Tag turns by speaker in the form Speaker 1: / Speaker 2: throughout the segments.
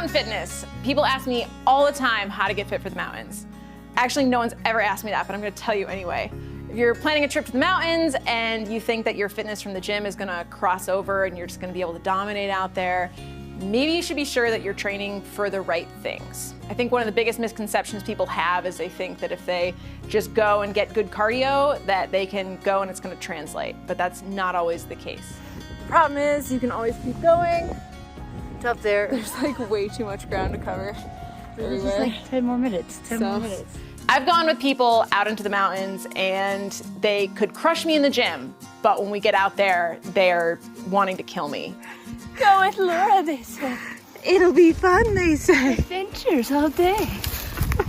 Speaker 1: Mountain fitness. People ask me all the time how to get fit for the mountains. Actually, no one's ever asked me that, but I'm gonna tell you anyway. If you're planning a trip to the mountains and you think that your fitness from the gym is gonna cross over and you're just gonna be able to dominate out there, maybe you should be sure that you're training for the right things. I think one of the biggest misconceptions people have is they think that if they just go and get good cardio, that they can go and it's gonna translate, but that's not always the case. The problem is you can always keep going. It's up there. There's like way too much ground to cover everywhere.
Speaker 2: It's just like 10 more minutes, 10 more minutes.
Speaker 1: I've gone with people out into the mountains and they could crush me in the gym, but when we get out there, they're wanting to kill me.
Speaker 2: Go with Laura, they said.
Speaker 3: It'll be fun, they say.
Speaker 2: Adventures all day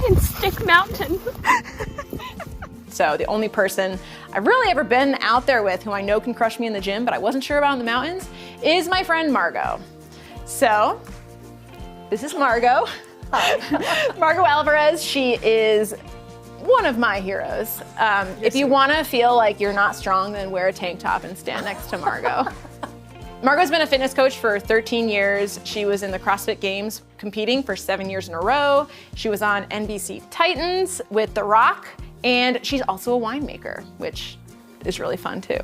Speaker 2: in Stick Mountain.
Speaker 1: So the only person I've really ever been out there with who I know can crush me in the gym, but I wasn't sure about in the mountains, is my friend Margaux. So this is Margaux. Hi. Margaux Alvarez. She is one of my heroes. If you want to feel like you're not strong, then wear a tank top and stand next to Margaux. Margaux's been a fitness coach for 13 years. She was in the CrossFit Games competing for 7 years in a row. She was on NBC Titans with The Rock, and she's also a winemaker, which is really fun too.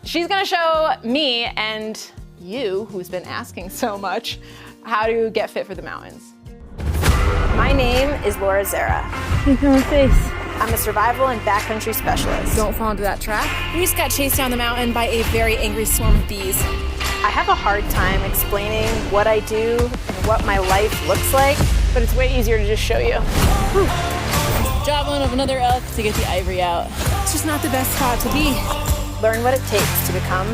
Speaker 1: She's gonna show me and you, who's been asking so much, how to get fit for the mountains. My name is Laura Zara.
Speaker 2: Keep on face.
Speaker 1: I'm a survival and backcountry specialist.
Speaker 4: Don't fall into that trap. We just got chased down the mountain by a very angry swarm of bees.
Speaker 1: I have a hard time explaining what I do and what my life looks like, but it's way easier to just show you.
Speaker 4: Javelin of another elk to get the ivory out. It's just not the best spot to be.
Speaker 1: Learn what it takes to become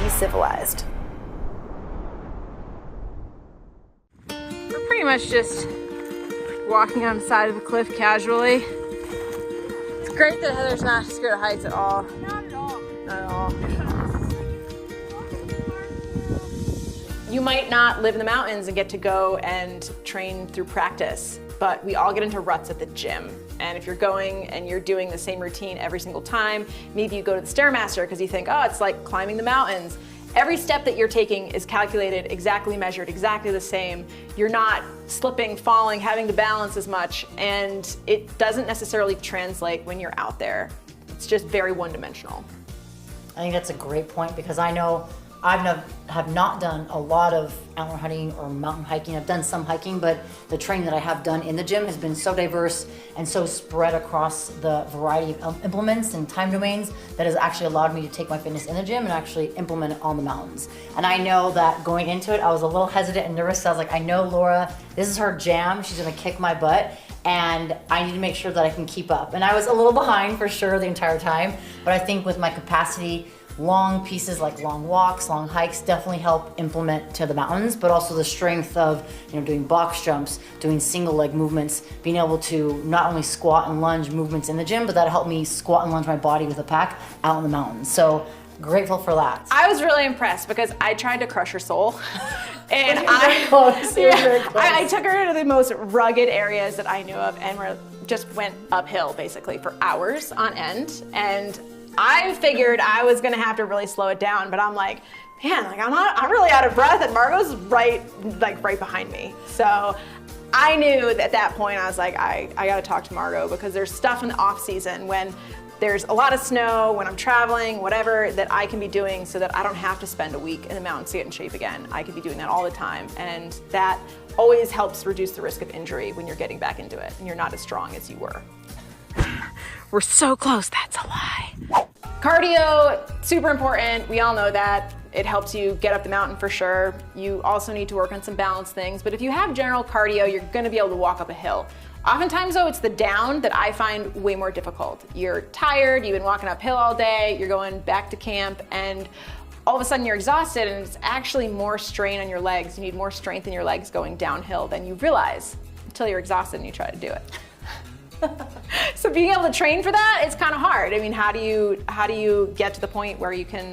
Speaker 1: DECIVILIZed. We're pretty much just walking on the side of a cliff casually. It's great that Heather's not scared of heights at all.
Speaker 2: Not at all.
Speaker 1: Not at all. You might not live in the mountains and get to go and train through practice, but we all get into ruts at the gym. And if you're going and you're doing the same routine every single time, maybe you go to the Stairmaster because you think, oh, it's like climbing the mountains. Every step that you're taking is calculated, exactly measured, exactly the same. You're not slipping, falling, having to balance as much, and it doesn't necessarily translate when you're out there. It's just very one-dimensional.
Speaker 5: I think that's a great point because I know I have not done a lot of outdoor hunting or mountain hiking. I've done some hiking, but the training that I have done in the gym has been so diverse and so spread across the variety of implements and time domains that has actually allowed me to take my fitness in the gym and actually implement it on the mountains. And I know that going into it, I was a little hesitant and nervous. So I was like, I know Laura, this is her jam. She's gonna kick my butt. And I need to make sure that I can keep up. And I was a little behind for sure the entire time, but I think with my capacity, long pieces like long walks, long hikes definitely help implement to the mountains, but also the strength of doing box jumps, doing single leg movements, being able to not only squat and lunge movements in the gym, but that helped me squat and lunge my body with a pack out in the mountains. So grateful for that.
Speaker 1: I was really impressed because I tried to crush her soul. And I took her to the most rugged areas that I knew of and just went uphill basically for hours on end. And I figured I was gonna have to really slow it down, but I'm like, man, I'm really out of breath, and Margaux's right behind me. So I knew at that point, I was like, I gotta talk to Margaux because there's stuff in the off season when there's a lot of snow, when I'm traveling, whatever, that I can be doing so that I don't have to spend a week in the mountains to get in shape again. I could be doing that all the time, and that always helps reduce the risk of injury when you're getting back into it and you're not as strong as you were. We're so close, that's a lie. Cardio, super important. We all know that. It helps you get up the mountain for sure. You also need to work on some balance things, but if you have general cardio, you're gonna be able to walk up a hill. Oftentimes though, it's the down that I find way more difficult. You're tired, you've been walking uphill all day, you're going back to camp, and all of a sudden you're exhausted and it's actually more strain on your legs. You need more strength in your legs going downhill than you realize until you're exhausted and you try to do it. So being able to train for that, it's kind of hard. I mean, how do you get to the point where you can,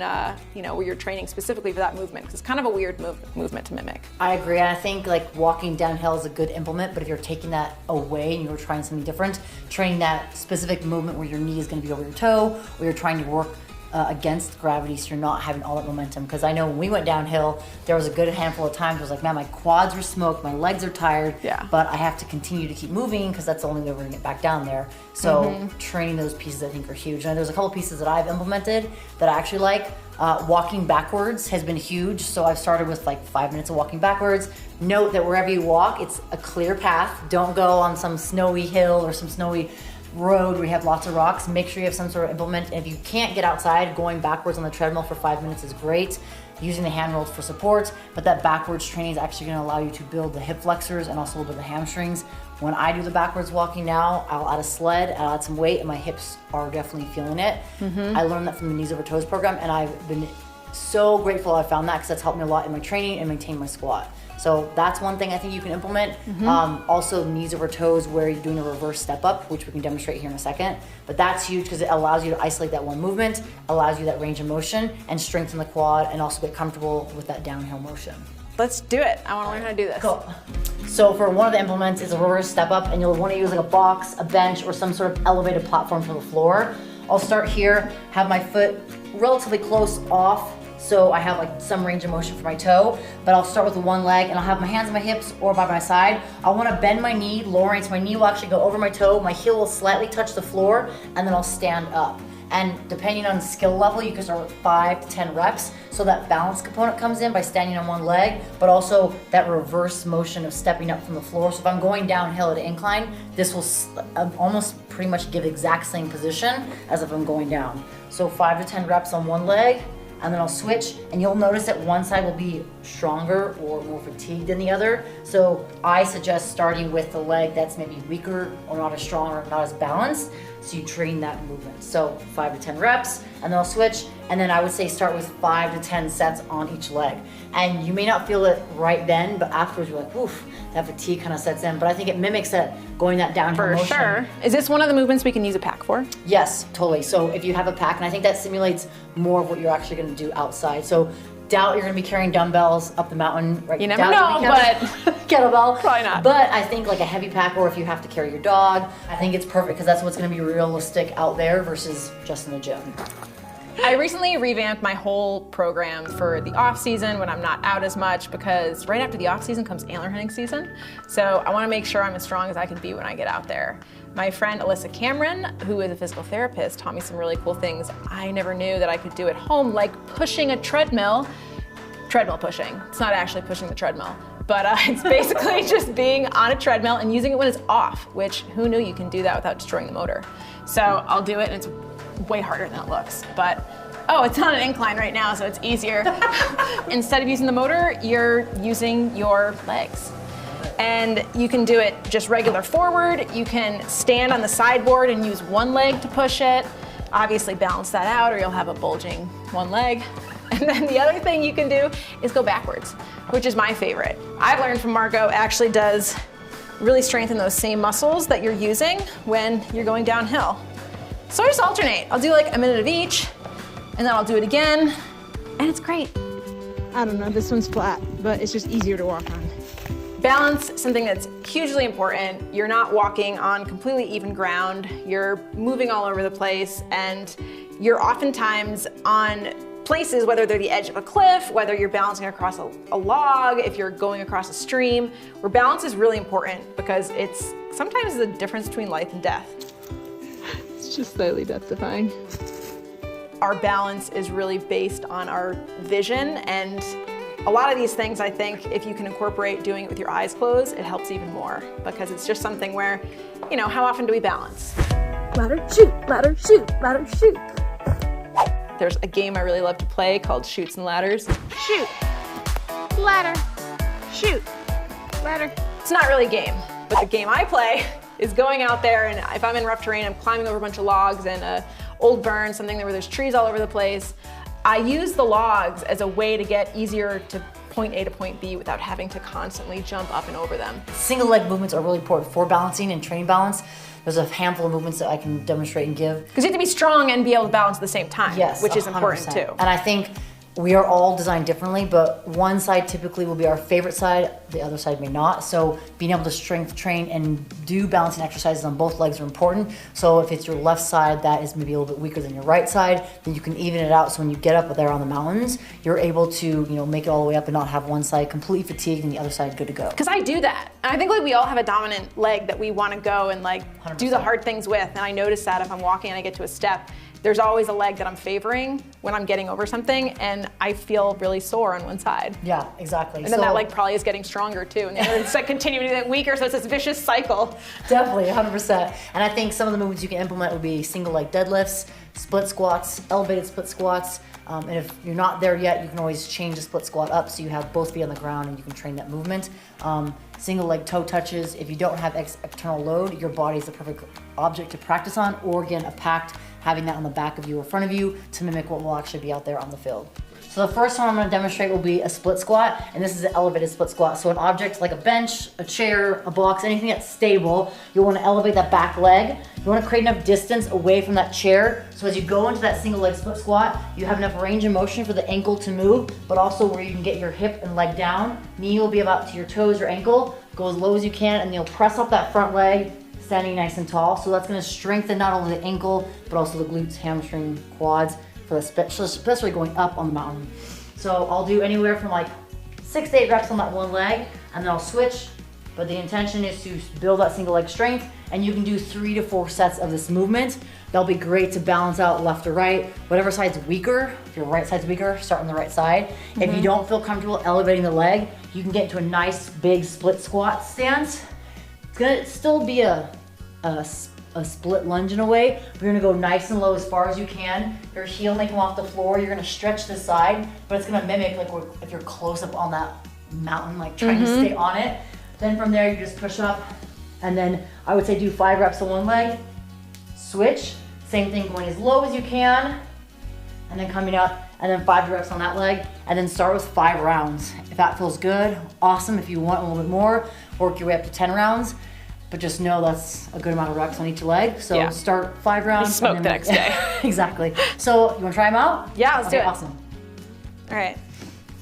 Speaker 1: where you're training specifically for that movement? Because it's kind of a weird movement to mimic.
Speaker 5: I agree, and I think like walking downhill is a good implement, but if you're taking that away and you're trying something different, training that specific movement where your knee is going to be over your toe, or you're trying to work against gravity, so you're not having all that momentum. Because I know when we went downhill, there was a good handful of times I was like, man, my quads are smoked, my legs are tired, but I have to continue to keep moving because that's the only way we're gonna get back down there. So training those pieces I think are huge. And there's a couple pieces that I've implemented that I actually like. Walking backwards has been huge. So I've started with like 5 minutes of walking backwards. Note that wherever you walk, it's a clear path. Don't go on some snowy hill or some snowy road where you have lots of rocks. Make sure you have some sort of implement. And if you can't get outside, going backwards on the treadmill for 5 minutes is great. Using the handrails for support, but that backwards training is actually going to allow you to build the hip flexors and also a little bit of the hamstrings. When I do the backwards walking now, I'll add a sled, I'll add some weight, and my hips are definitely feeling it. I learned that from the Knees Over Toes program, and I've been so grateful I found that because that's helped me a lot in my training and maintain my squat. So that's one thing I think you can implement. Also knees over toes where you're doing a reverse step up, which we can demonstrate here in a second. But that's huge because it allows you to isolate that one movement, allows you that range of motion and strengthen the quad and also get comfortable with that downhill motion.
Speaker 1: Let's do it. I want to learn how to do this.
Speaker 5: Cool. So for one of the implements is a reverse step up, and you'll want to use like a box, a bench, or some sort of elevated platform from the floor. I'll start here, have my foot relatively close off, so I have like some range of motion for my toe, but I'll start with the one leg and I'll have my hands on my hips or by my side. I want to bend my knee, lowering, so my knee will actually go over my toe, my heel will slightly touch the floor, and then I'll stand up. And depending on skill level, you can start with 5 to 10 reps. So that balance component comes in by standing on one leg, but also that reverse motion of stepping up from the floor. So if I'm going downhill at an incline, this will almost pretty much give the exact same position as if I'm going down. So 5 to 10 reps on one leg, and then I'll switch, and you'll notice that one side will be stronger or more fatigued than the other. So I suggest starting with the leg that's maybe weaker or not as strong or not as balanced, so you train that movement. So 5 to 10 reps, and then I'll switch, and then I would say start with 5 to 10 sets on each leg. And you may not feel it right then, but afterwards you're like, oof, that fatigue kind of sets in. But I think it mimics that going that downhill motion.
Speaker 1: For sure. Is this one of the movements we can use a pack for?
Speaker 5: Yes, totally. So if you have a pack, and I think that simulates more of what you're actually gonna do outside. So doubt you're gonna be carrying dumbbells up the mountain, right?
Speaker 1: You never know, but
Speaker 5: kettlebell.
Speaker 1: Probably not.
Speaker 5: But I think like a heavy pack, or if you have to carry your dog, I think it's perfect because that's what's gonna be realistic out there versus just in the gym.
Speaker 1: I recently revamped my whole program for the off season when I'm not out as much, because right after the off season comes antler hunting season. So I want to make sure I'm as strong as I can be when I get out there. My friend Alyssa Cameron, who is a physical therapist, taught me some really cool things I never knew that I could do at home, like pushing a treadmill pushing. It's not actually pushing the treadmill, but it's basically just being on a treadmill and using it when it's off, which who knew you can do that without destroying the motor. So I'll do it, and it's way harder than it looks, but oh, it's on an incline right now, so it's easier. Instead of using the motor, you're using your legs. And you can do it just regular forward. You can stand on the sideboard and use one leg to push it. Obviously balance that out or you'll have a bulging one leg. And then the other thing you can do is go backwards, which is my favorite. I've learned from Margaux actually does really strengthen those same muscles that you're using when you're going downhill. So I just alternate. I'll do like a minute of each, and then I'll do it again, and it's great.
Speaker 3: I don't know, this one's flat, but it's just easier to walk on.
Speaker 1: Balance, something that's hugely important. You're not walking on completely even ground. You're moving all over the place, and you're oftentimes on places, whether they're the edge of a cliff, whether you're balancing across a log, if you're going across a stream, where balance is really important because it's sometimes the difference between life and death.
Speaker 3: It's just slightly death-defying.
Speaker 1: Our balance is really based on our vision, and a lot of these things, I think, if you can incorporate doing it with your eyes closed, it helps even more, because it's just something where, you know, how often do we balance?
Speaker 2: Ladder, shoot, ladder, shoot, ladder, shoot.
Speaker 1: There's a game I really love to play called Chutes and Ladders.
Speaker 2: Shoot, ladder, shoot, ladder.
Speaker 1: It's not really a game, but the game I play is going out there, and if I'm in rough terrain, I'm climbing over a bunch of logs and a old burn, something where there's trees all over the place. I use the logs as a way to get easier to point A to point B without having to constantly jump up and over them.
Speaker 5: Single leg movements are really important for balancing and training balance. There's a handful of movements that I can demonstrate and give.
Speaker 1: Because you have to be strong and be able to balance at the same time,
Speaker 5: Yes,
Speaker 1: which is
Speaker 5: 100%.
Speaker 1: important too.
Speaker 5: And I think we are all designed differently, but one side typically will be our favorite side, the other side may not. So being able to strength train and do balancing exercises on both legs are important. So if it's your left side that is maybe a little bit weaker than your right side, then you can even it out. So when you get up there on the mountains, you're able to, you know, make it all the way up and not have one side completely fatigued and the other side good to go.
Speaker 1: Because I do that. And I think like we all have a dominant leg that we want to go and like
Speaker 5: 100%.
Speaker 1: do the hard things with. And I notice that if I'm walking and I get to a step, there's always a leg that I'm favoring when I'm getting over something, and I feel really sore on one side.
Speaker 5: Yeah, exactly.
Speaker 1: And then that leg probably is getting stronger too, and the other is like continuing to get weaker, so it's this vicious cycle.
Speaker 5: Definitely, 100%. And I think some of the movements you can implement would be single leg deadlifts, split squats, elevated split squats. And if you're not there yet, you can always change the split squat up so you have both feet on the ground and you can train that movement. Single leg toe touches. If you don't have external load, your body is the perfect object to practice on, or again, a packed, having that on the back of you or front of you to mimic what will actually be out there on the field. So the first one I'm going to demonstrate will be a split squat, and this is an elevated split squat. So an object like a bench, a chair, a box, anything that's stable, you'll want to elevate that back leg. You want to create enough distance away from that chair, so as you go into that single leg split squat, you have enough range of motion for the ankle to move, but also where you can get your hip and leg down. Knee will be about to your toes or ankle. Go as low as you can, and you'll press up that front leg, standing nice and tall. So that's going to strengthen not only the ankle, but also the glutes, hamstring, quads, for especially going up on the mountain. So I'll do anywhere from like 6 to 8 reps on that one leg, and then I'll switch. But the intention is to build that single leg strength, and you can do 3 to 4 sets of this movement. That'll be great to balance out left or right. Whatever side's weaker, if your right side's weaker, start on the right side. Mm-hmm. If you don't feel comfortable elevating the leg, you can get into a nice big split squat stance. It's gonna still be a split lunge in a way. We're gonna go nice and low as far as you can. Your heel may come off the floor. You're gonna stretch the side, but it's gonna mimic like if you're close up on that mountain, like trying to stay on it. Then from there, you just push up, and then I would say do 5 reps on one leg, switch, same thing, going as low as you can, and then coming up, and then 5 reps on that leg, and then start with 5 rounds. If that feels good, awesome. If you want a little bit more, work your way up to 10 rounds. But just know that's a good amount of reps on each leg. So start 5 rounds.
Speaker 1: Smoke the next day.
Speaker 5: Exactly. So you wanna try them out?
Speaker 1: Yeah, let's do it.
Speaker 5: Awesome.
Speaker 1: All right.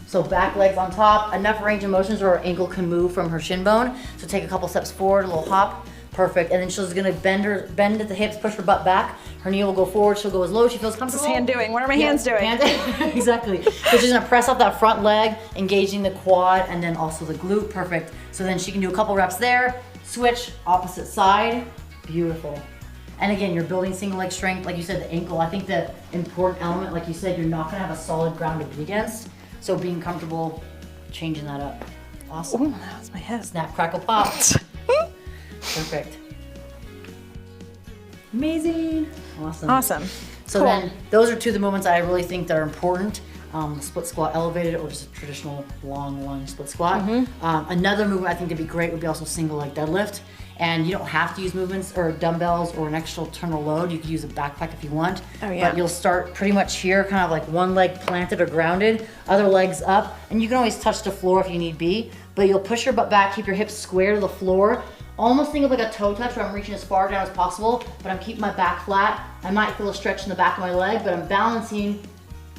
Speaker 5: So back legs on top, enough range of motions where her ankle can move from her shin bone. So take a couple steps forward, a little hop. Perfect. And then she's gonna bend at the hips, push her butt back. Her knee will go forward. She'll go as low as she feels comfortable.
Speaker 1: What's this hand doing? What are my hands doing?
Speaker 5: Exactly. So she's gonna press up that front leg, engaging the quad and then also the glute. Perfect. So then she can do a couple reps there. Switch, opposite side. Beautiful. And again, you're building single leg strength. Like you said, the ankle. I think the important element, like you said, you're not gonna have a solid ground to be against. So being comfortable, changing that up. Awesome.
Speaker 1: Ooh, that was my head.
Speaker 5: Snap, crackle, pop. Perfect. Amazing. Awesome.
Speaker 1: Awesome.
Speaker 5: So
Speaker 1: cool.
Speaker 5: then, those are 2 of the movements I really think that are important. Split squat elevated, or just a traditional long lunge split squat. Another movement I think would be great would be also single leg deadlift. And you don't have to use movements or dumbbells or an external load. You could use a backpack if you want.
Speaker 1: Oh, yeah.
Speaker 5: But you'll start pretty much here, kind of like one leg planted or grounded, other legs up. And you can always touch the floor if you need be. But you'll push your butt back, keep your hips square to the floor. Almost think of like a toe touch where I'm reaching as far down as possible, but I'm keeping my back flat. I might feel a stretch in the back of my leg, but I'm balancing,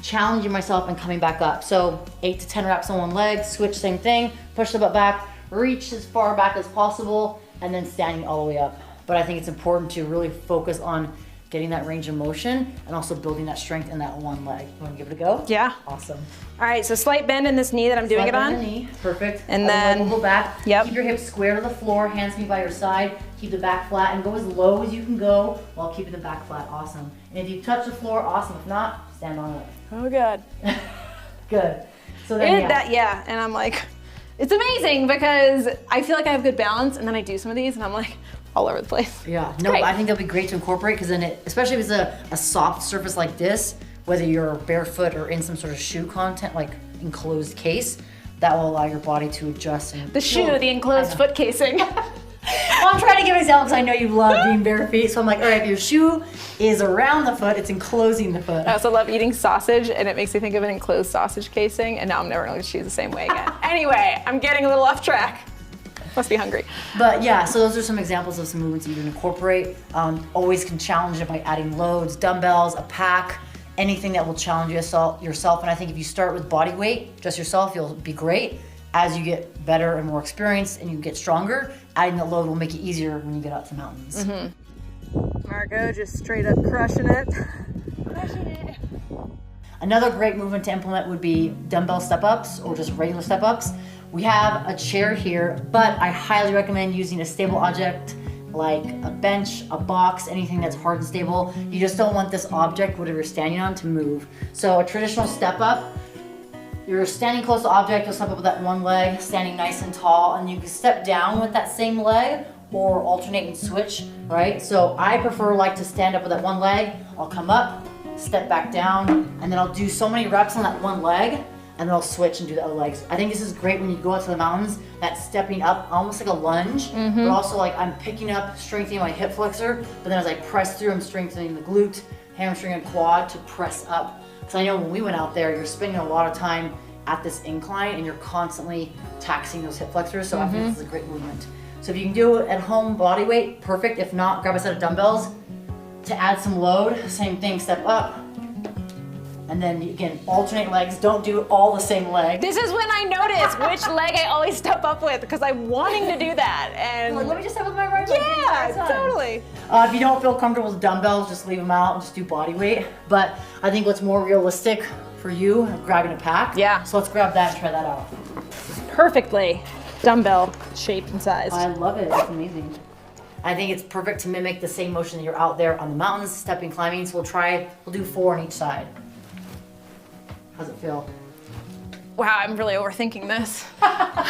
Speaker 5: challenging myself and coming back up. So 8 to 10 reps on one leg, switch, same thing, push the butt back, reach as far back as possible, and then standing all the way up. But I think it's important to really focus on getting that range of motion and also building that strength in that one leg. You wanna give it a go?
Speaker 1: Yeah.
Speaker 5: Awesome.
Speaker 1: All right, so slight bend in this knee that I'm doing it on.
Speaker 5: The knee. Perfect.
Speaker 1: And
Speaker 5: Other leg
Speaker 1: then,
Speaker 5: will go back.
Speaker 1: Yep.
Speaker 5: Keep your hips square to the floor, hands be by your side. Keep the back flat and go as low as you can go while keeping the back flat. Awesome. And if you touch the floor, awesome. If not, stand on it.
Speaker 1: Oh, good.
Speaker 5: Good. So then,
Speaker 1: And I'm like, it's amazing because I feel like I have good balance, and then I do some of these, and I'm like all over the place.
Speaker 5: Yeah. No,
Speaker 1: great.
Speaker 5: I think they'll be great to incorporate because then especially if it's a soft surface like this, whether you're barefoot or in some sort of shoe content, like enclosed case, that will allow your body to adjust. And
Speaker 1: The enclosed foot casing.
Speaker 5: Well, I'm trying to give an example because I know you love being bare feet. So I'm like, all right, if your shoe is around the foot, it's enclosing the foot.
Speaker 1: I also love eating sausage, and it makes me think of an enclosed sausage casing, and now I'm never going to choose the same way again. Anyway, I'm getting a little off track. Must be hungry.
Speaker 5: But yeah, so those are some examples of some movements you can incorporate. Always can challenge it by adding loads, dumbbells, a pack, anything that will challenge yourself. And I think if you start with body weight, just yourself, you'll be great. As you get better and more experienced and you get stronger, adding the load will make it easier when you get out to the mountains.
Speaker 3: Margaux just straight up crushing it.
Speaker 5: Another great movement to implement would be dumbbell step-ups or just regular step-ups. We have a chair here, but I highly recommend using a stable object like a bench, a box, anything that's hard and stable. You just don't want this object, whatever you're standing on, to move. So a traditional step-up, you're standing close to the object, you'll step up with that one leg, standing nice and tall, and you can step down with that same leg or alternate and switch, right? So I prefer like to stand up with that one leg, I'll come up, step back down, and then I'll do so many reps on that one leg, and then I'll switch and do the other legs. I think this is great when you go out to the mountains, that stepping up, almost like a lunge, but also like I'm picking up, strengthening my hip flexor, but then as I press through, I'm strengthening the glute, hamstring, and quad to press up. Because I know when we went out there, you're spending a lot of time at this incline and you're constantly taxing those hip flexors, so I think this is a great movement. So if you can do it at home, body weight, perfect. If not, grab a set of dumbbells. To add some load, same thing, step up. And then again, alternate legs, don't do all the same leg.
Speaker 1: This is when I notice which leg I always step up with because I'm wanting to do that. And
Speaker 5: Like, let me just step with my right leg.
Speaker 1: yeah, totally.
Speaker 5: If you don't feel comfortable with dumbbells, just leave them out and just do body weight. But I think what's more realistic for you, grabbing a pack.
Speaker 1: Yeah.
Speaker 5: So let's grab that and try that out.
Speaker 3: Perfectly dumbbell shaped and sized.
Speaker 5: I love it, it's amazing. I think it's perfect to mimic the same motion that you're out there on the mountains, stepping, climbing. So we'll do 4 on each side. How's it feel?
Speaker 1: Wow, I'm really overthinking this.
Speaker 5: I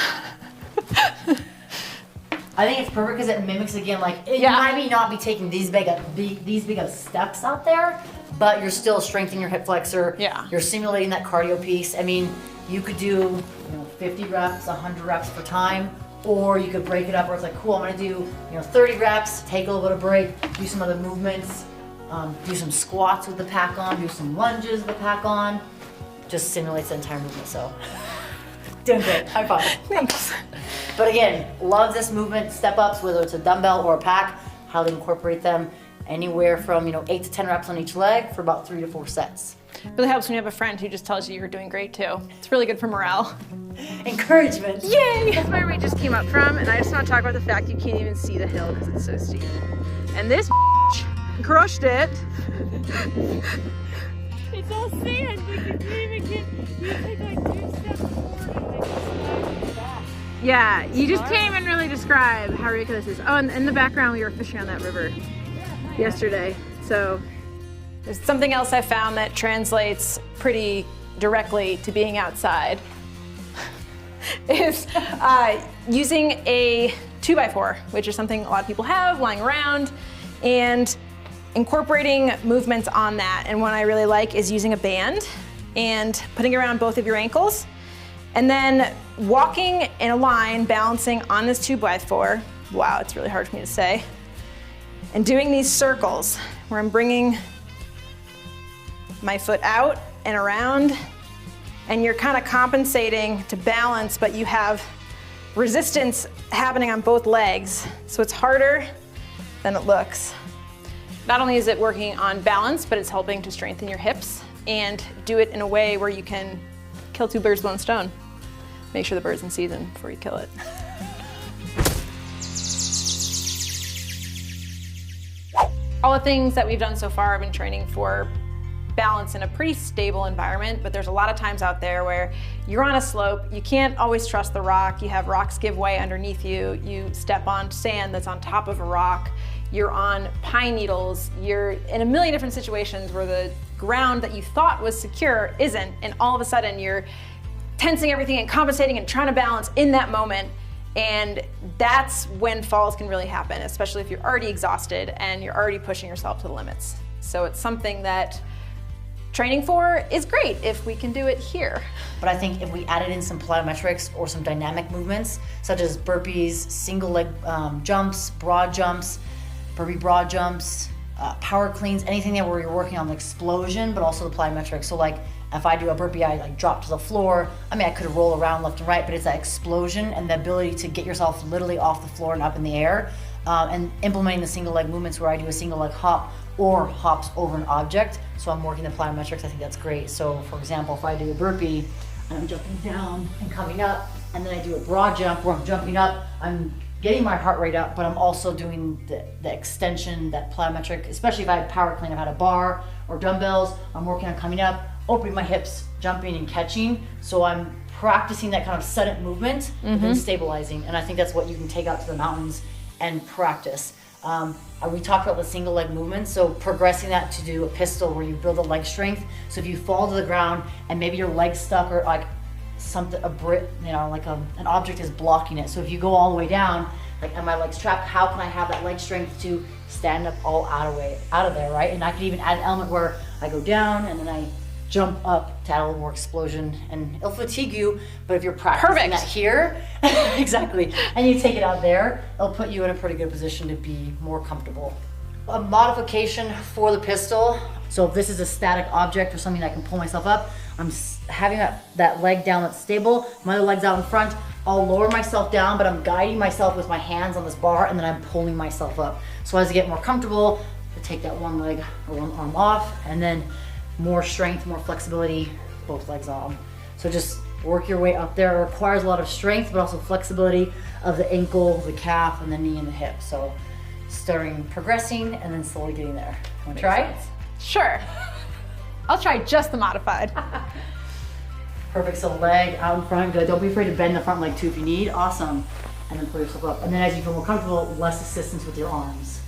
Speaker 5: think it's perfect because it mimics again, like you might not be taking these big of steps out there, but you're still strengthening your hip flexor.
Speaker 1: Yeah.
Speaker 5: You're simulating that cardio piece. I mean, you could do 50 reps, 100 reps per time, or you could break it up where it's like, cool, I'm gonna do 30 reps, take a little bit of break, do some other movements, do some squats with the pack on, do some lunges with the pack on. Just simulates the entire movement, so doing great. High five.
Speaker 1: Thanks.
Speaker 5: But again, love this movement, step ups, whether it's a dumbbell or a pack, how to incorporate them anywhere from 8 to 10 reps on each leg for about 3 to 4 sets.
Speaker 1: Really helps when you have a friend who just tells you you're doing great too. It's really good for morale.
Speaker 5: Encouragement.
Speaker 1: Yay!
Speaker 3: That's where we just came up from, and I just want to talk about the fact you can't even see the hill because it's so steep. And this crushed it.
Speaker 2: It's all sand. Like, you can't even get. You take like 2 steps forward and then slide back.
Speaker 3: Yeah, you just can't even really describe how ridiculous this is. Oh, and in the background, we were fishing on that river yesterday. So
Speaker 1: There's something else I found that translates pretty directly to being outside is using a 2x4, which is something a lot of people have lying around, and incorporating movements on that. And one I really like is using a band and putting it around both of your ankles, and then walking in a line, balancing on this 2x4. Wow, it's really hard for me to say. And doing these circles where I'm bringing my foot out and around, and you're kind of compensating to balance, but you have resistance happening on both legs. So it's harder than it looks. Not only is it working on balance, but it's helping to strengthen your hips and do it in a way where you can kill 2 birds with 1 stone. Make sure the bird's in season before you kill it. All the things that we've done so far have been training for balance in a pretty stable environment, but there's a lot of times out there where you're on a slope, you can't always trust the rock, you have rocks give way underneath you, you step on sand that's on top of a rock, you're on pine needles, you're in a million different situations where the ground that you thought was secure isn't, and all of a sudden you're tensing everything and compensating and trying to balance in that moment. And that's when falls can really happen, especially if you're already exhausted and you're already pushing yourself to the limits. So it's something that training for is great if we can do it here.
Speaker 5: But I think if we added in some plyometrics or some dynamic movements, such as burpees, single leg jumps, broad jumps, burpee broad jumps, power cleans, anything that where you're working on the explosion, but also the plyometrics. So like if I do a burpee, I like drop to the floor. I mean, I could roll around left and right, but it's that explosion and the ability to get yourself literally off the floor and up in the air. And implementing the single leg movements where I do a single leg hop or hops over an object. So I'm working the plyometrics, I think that's great. So for example, if I do a burpee and I'm jumping down and coming up, and then I do a broad jump where I'm jumping up, I'm getting my heart rate up, but I'm also doing the extension, that plyometric, especially if I had power clean, I've had a bar or dumbbells, I'm working on coming up, opening my hips, jumping and catching. So I'm practicing that kind of sudden movement, but then stabilizing. And I think that's what you can take out to the mountains and practice. We talked about the single leg movement, so progressing that to do a pistol where you build the leg strength. So if you fall to the ground and maybe your leg's stuck or like something, an object is blocking it. So if you go all the way down, like, and my leg's trapped, how can I have that leg strength to stand up all out of there, right? And I could even add an element where I go down and then I jump up to add a little more explosion, and it'll fatigue you, but if you're practicing that here, exactly, and you take it out there, it'll put you in a pretty good position to be more comfortable. A modification for the pistol, so if this is a static object or something that I can pull myself up, I'm having that leg down that's stable, my other leg's out in front, I'll lower myself down, but I'm guiding myself with my hands on this bar, and then I'm pulling myself up. So as I get more comfortable, I take that one leg or one arm off, and then more strength, more flexibility, both legs on. So just work your way up there. It requires a lot of strength, but also flexibility of the ankle, the calf, and the knee and the hip. So starting progressing and then slowly getting there. Want to try?
Speaker 1: Sure. I'll try just the modified.
Speaker 5: Perfect, so leg out in front, good. Don't be afraid to bend the front leg too if you need, awesome. And then pull yourself up. And then as you feel more comfortable, less assistance with your arms.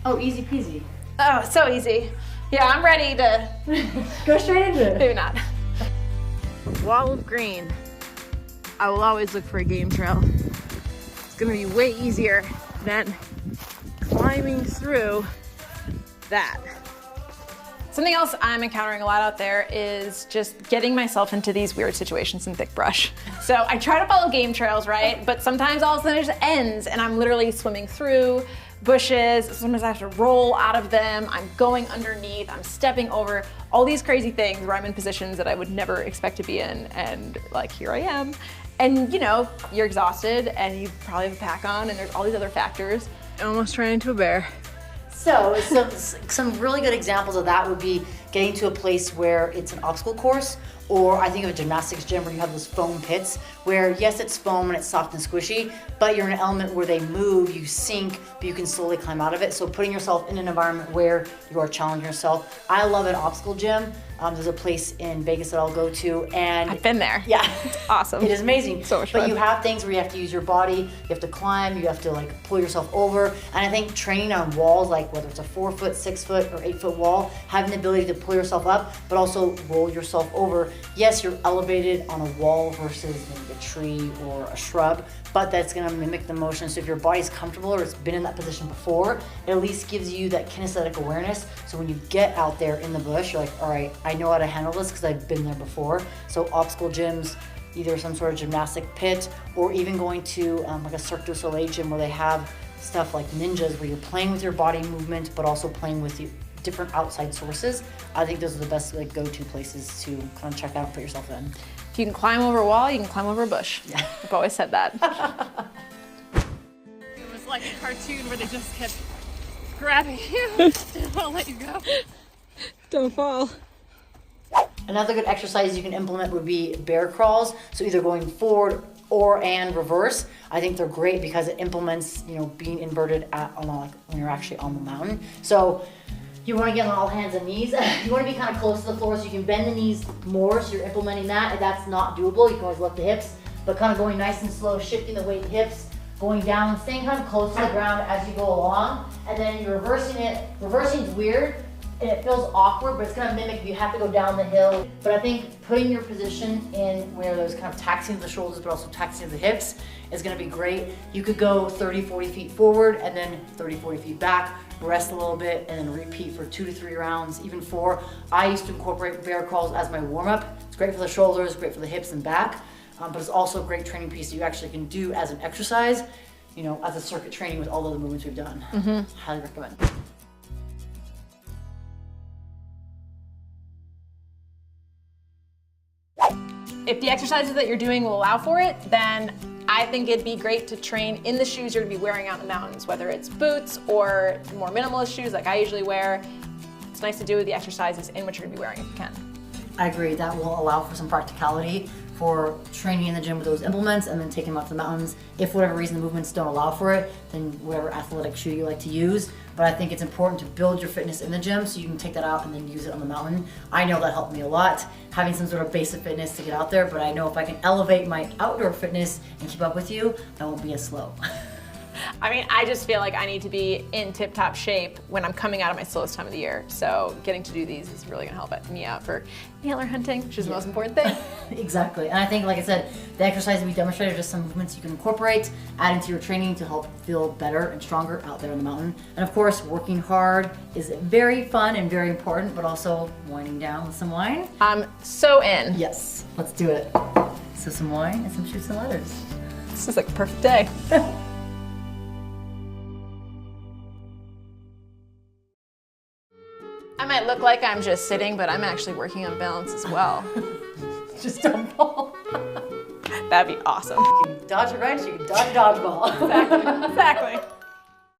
Speaker 5: Oh, easy peasy.
Speaker 1: Oh, so easy. Yeah, I'm ready to
Speaker 5: go straight into it.
Speaker 1: Maybe not.
Speaker 3: Wall of green. I will always look for a game trail. It's gonna be way easier than climbing through that.
Speaker 1: Something else I'm encountering a lot out there is just getting myself into these weird situations in thick brush. So I try to follow game trails, right? But sometimes all of a sudden it just ends and I'm literally swimming through bushes. Sometimes I have to roll out of them. I'm going underneath, I'm stepping over all these crazy things where I'm in positions that I would never expect to be in, and like, here I am. And you know, you're exhausted and you probably have a pack on and there's all these other factors.
Speaker 3: I almost ran into a bear.
Speaker 5: So some really good examples of that would be getting to a place where it's an obstacle course, or I think of a gymnastics gym where you have those foam pits where, yes, it's foam and it's soft and squishy, but you're in an element where they move, you sink, but you can slowly climb out of it. So putting yourself in an environment where you are challenging yourself. I love an obstacle gym. There's a place in Vegas that I'll go to, and
Speaker 1: I've been there.
Speaker 5: Yeah,
Speaker 1: it's awesome.
Speaker 5: It is amazing.
Speaker 1: So much fun.
Speaker 5: But you have things where you have to use your body, you have to climb, you have to like pull yourself over. And I think training on walls, like whether it's a 4 foot, 6 foot, or 8 foot wall, having the ability to pull yourself up, but also roll yourself over. Yes, you're elevated on a wall versus maybe a tree or a shrub, but that's gonna mimic the motion. So if your body's comfortable or it's been in that position before, it at least gives you that kinesthetic awareness. So when you get out there in the bush, you're like, all right, I know how to handle this because I've been there before. So obstacle gyms, either some sort of gymnastic pit, or even going to like a Cirque du Soleil gym where they have stuff like ninjas where you're playing with your body movement, but also playing with different outside sources. I think those are the best like go-to places to kind of check out and put yourself in.
Speaker 1: If you can climb over a wall, you can climb over a bush. Yeah. I've always said that.
Speaker 2: It was like a cartoon where they just kept grabbing you and won't let you go.
Speaker 3: Don't fall.
Speaker 5: Another good exercise you can implement would be bear crawls. So either going forward and reverse. I think they're great because it implements, you know, being inverted when you're actually on the mountain. So you want to get on all hands and knees. You want to be kind of close to the floor so you can bend the knees more, so you're implementing that. If that's not doable, you can always lift the hips, but kind of going nice and slow, shifting the weight hips, going down, staying kind of close to the ground as you go along, and then you're reversing it. Reversing is weird, and it feels awkward, but it's going to mimic if you have to go down the hill. But I think putting your position in where there's kind of taxing the shoulders, but also taxing the hips is going to be great. You could go 30, 40 feet forward, and then 30, 40 feet back, rest a little bit, and then repeat for 2 to 3 rounds, even 4. I used to incorporate bear crawls as my warm-up. It's great for the shoulders, great for the hips and back, but it's also a great training piece that you actually can do as an exercise, you know, as a circuit training with all of the movements we've done. Highly recommend.
Speaker 1: If the exercises that you're doing will allow for it, then I I think it'd be great to train in the shoes you're gonna be wearing out in the mountains, whether it's boots or more minimalist shoes like I usually wear. It's nice to do the exercises in what you're gonna be wearing if you can.
Speaker 5: I agree, that will allow for some practicality for training in the gym with those implements and then taking them out to the mountains. If for whatever reason the movements don't allow for it, then whatever athletic shoe you like to use. But I think it's important to build your fitness in the gym so you can take that out and then use it on the mountain. I know that helped me a lot, having some sort of basic fitness to get out there, but I know if I can elevate my outdoor fitness and keep up with you, I won't be as slow.
Speaker 1: I mean, I just feel like I need to be in tip-top shape when I'm coming out of my slowest time of the year. So getting to do these is really gonna help me out for antler hunting, which is the most important thing.
Speaker 5: Exactly, and I think, like I said, the exercises we demonstrated are just some movements you can incorporate, add into your training to help feel better and stronger out there on the mountain. And of course, working hard is very fun and very important, but also winding down with some wine.
Speaker 1: I'm so in.
Speaker 5: Yes, let's do it. So some wine and some shoots and ladders.
Speaker 1: This is like a perfect day. I might look like I'm just sitting, but I'm actually working on balance as well.
Speaker 5: Just don't fall.
Speaker 1: That'd be awesome.
Speaker 5: You can dodge a wrench, you can dodge a dodgeball.
Speaker 1: Exactly.